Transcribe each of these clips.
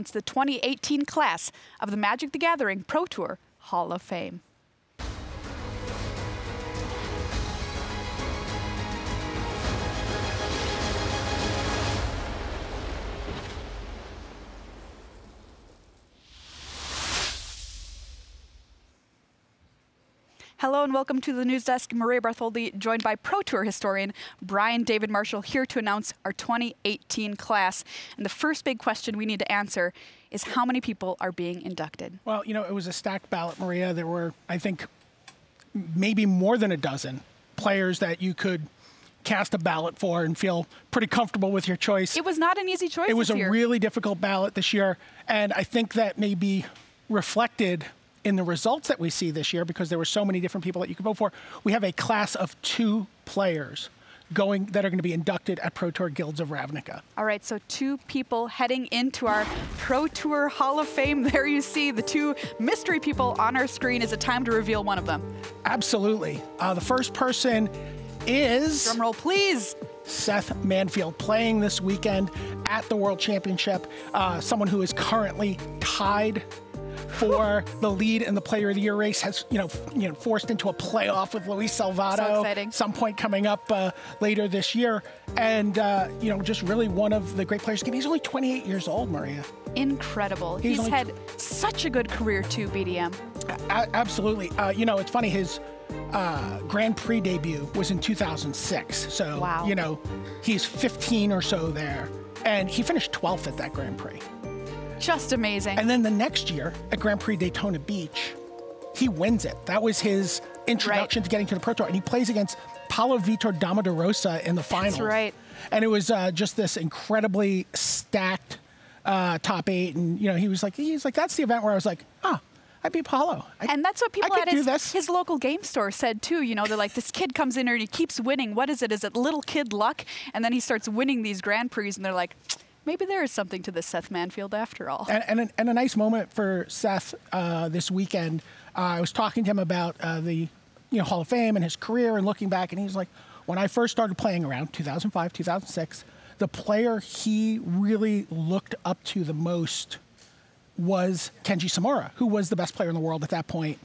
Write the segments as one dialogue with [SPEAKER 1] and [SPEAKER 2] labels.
[SPEAKER 1] It's the 2018 class of the Magic the Gathering Pro Tour Hall of Fame. Hello and welcome to the news desk. Maria Bartholdi, joined by Pro Tour historian Brian David Marshall, here to announce our 2018 class. And the first big question we need to answer is how many people are being inducted?
[SPEAKER 2] Well, you know, it was a stacked ballot, Maria. There were, I think, maybe more than a dozen players that you could cast a ballot for and feel pretty comfortable with your choice.
[SPEAKER 1] It was not an easy choice.
[SPEAKER 2] It was
[SPEAKER 1] this year.
[SPEAKER 2] A really difficult ballot this year, and I think that may be reflected in the results that we see this year because there were so many different people that you could vote for. We have a class of 2 players that are going to be inducted at Pro Tour Guilds of Ravnica.
[SPEAKER 1] All right, so 2 people heading into our Pro Tour Hall of Fame. There you see the 2 mystery people on our screen. Is it time to reveal one of them?
[SPEAKER 2] Absolutely. The first person is...
[SPEAKER 1] Drum roll, please.
[SPEAKER 2] Seth Manfield, playing this weekend at the World Championship. Someone who is currently tied for the lead in the Player of the Year race, has forced into a playoff with Luis Salvato.
[SPEAKER 1] So exciting.
[SPEAKER 2] Some point coming up later this year, and just really one of the great players. He's only 28 years old, Maria.
[SPEAKER 1] Incredible. He's had such a good career too, BDM.
[SPEAKER 2] Absolutely. It's funny. His Grand Prix debut was in 2006. So
[SPEAKER 1] wow.
[SPEAKER 2] He's 15 or so there, and he finished 12th at that Grand Prix.
[SPEAKER 1] Just amazing.
[SPEAKER 2] And then the next year at Grand Prix Daytona Beach, he wins it. That was his introduction to getting to the Pro Tour. And he plays against Paulo Vitor Damadurosa in the finals.
[SPEAKER 1] That's right.
[SPEAKER 2] And it was just this incredibly stacked top 8. And, he was like, that's the event where I was like, oh, I beat Paulo.
[SPEAKER 1] And that's what people at his local game store said too. They're like, this kid comes in here and he keeps winning. What is it? Is it little kid luck? And then he starts winning these Grand Prix and they're like, maybe there is something to this Seth Manfield after all.
[SPEAKER 2] And a nice moment for Seth this weekend. I was talking to him about the Hall of Fame and his career and looking back, and he's like, when I first started playing around 2005, 2006, the player he really looked up to the most was Kenji Samura, who was the best player in the world at that point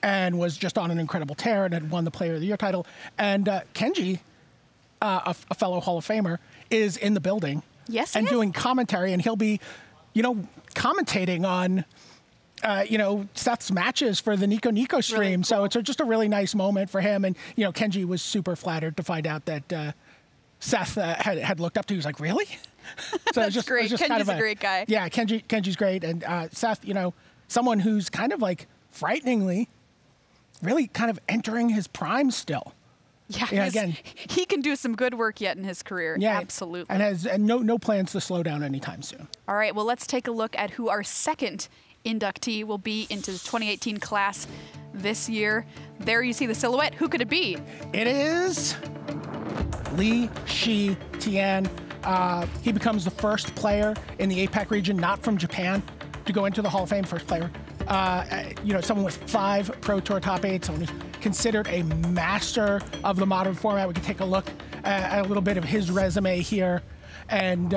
[SPEAKER 2] and was just on an incredible tear and had won the Player of the Year title. And Kenji, a fellow Hall of Famer, is in the building.
[SPEAKER 1] Yes,
[SPEAKER 2] and doing commentary, and he'll be, commentating on, Seth's matches for the Nico stream. Really cool. So it's just a really nice moment for him. And Kenji was super flattered to find out that Seth had looked up to. He was like, "Really?" So
[SPEAKER 1] That's great. Kenji's a great guy.
[SPEAKER 2] Yeah, Kenji's great, and Seth, someone who's kind of like frighteningly, really kind of entering his prime still.
[SPEAKER 1] Yeah, again, he can do some good work yet in his career. Yeah, absolutely.
[SPEAKER 2] And has no plans to slow down anytime soon.
[SPEAKER 1] All right, well, let's take a look at who our second inductee will be into the 2018 class this year. There you see the silhouette. Who could it be?
[SPEAKER 2] It is Li Shi Tian. He becomes the first player in the APAC region, not from Japan, to go into the Hall of Fame. First player. Someone with 5 Pro Tour top 8, someone who's considered a master of the modern format. We can take a look at a little bit of his resume here and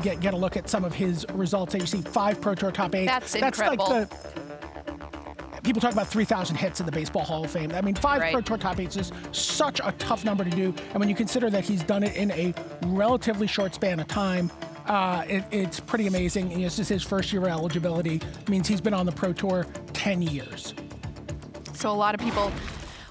[SPEAKER 2] get a look at some of his results. So you see 5 Pro Tour top 8.
[SPEAKER 1] That's incredible.
[SPEAKER 2] Like people talk about 3,000 hits in the Baseball Hall of Fame. I mean, 5 Pro Tour top 8s is such a tough number to do. And when you consider that he's done it in a relatively short span of time, it's pretty amazing. And this is his first year of eligibility. It means he's been on the Pro Tour 10 years.
[SPEAKER 1] So a lot of people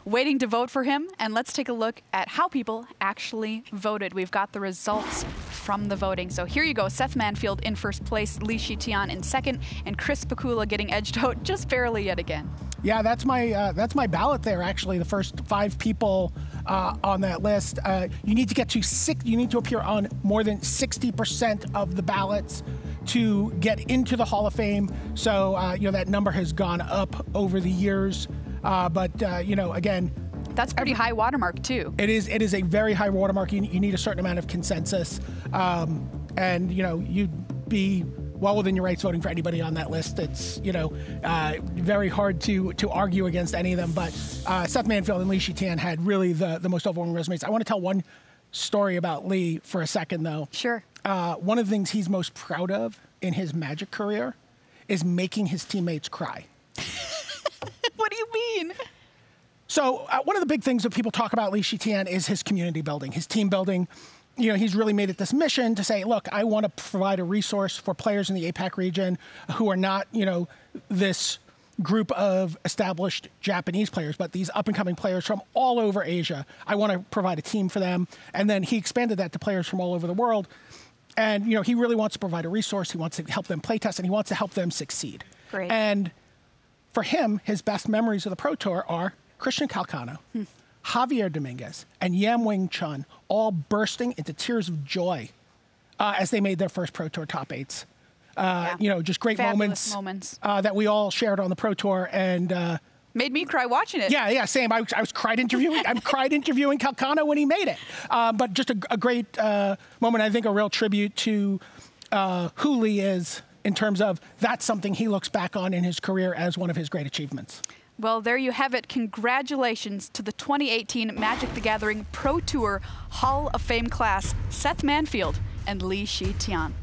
[SPEAKER 1] waiting to vote for him. And let's take a look at how people actually voted. We've got the results from the voting. So here you go. Seth Manfield in first place, Li Shi Tian in second, and Chris Pakula getting edged out just barely yet again.
[SPEAKER 2] Yeah, that's my ballot there. Actually, the first 5 people on that list. You need to get to 6. You need to appear on more than 60% of the ballots to get into the Hall of Fame. So that number has gone up over the years. Again,
[SPEAKER 1] that's pretty high watermark too.
[SPEAKER 2] It is a very high watermark. You need a certain amount of consensus, and you'd be well within your rights voting for anybody on that list. It's very hard to argue against any of them. But Seth Manfield and Li Shi Tian had really the most overwhelming resumes. I want to tell one story about Li for a second, though.
[SPEAKER 1] Sure.
[SPEAKER 2] One of the things he's most proud of in his Magic career is making his teammates cry.
[SPEAKER 1] What do you mean?
[SPEAKER 2] So one of the big things that people talk about Li Shitian is his community building, his team building. You know, he's really made it this mission to say, look, I want to provide a resource for players in the APAC region who are not, you know, this group of established Japanese players, but these up-and-coming players from all over Asia. I want to provide a team for them. And then he expanded that to players from all over the world. And, you know, he really wants to provide a resource. He wants to help them play test, and he wants to help them succeed.
[SPEAKER 1] Great.
[SPEAKER 2] And for him, his best memories of the Pro Tour are Christian Calcano, Javier Dominguez, and Yam Wing Chun, all bursting into tears of joy as they made their first Pro Tour top eights. You know, just great
[SPEAKER 1] Fabulous
[SPEAKER 2] moments that we all shared on the Pro Tour, and
[SPEAKER 1] made me cry watching it.
[SPEAKER 2] yeah, same. I was cried interviewing. I cried interviewing Calcano when he made it. But just a great moment. I think a real tribute to who Lee is in terms of that's something he looks back on in his career as one of his great achievements.
[SPEAKER 1] Well, there you have it. Congratulations to the 2018 Magic the Gathering Pro Tour Hall of Fame class, Seth Manfield and Li Shitian.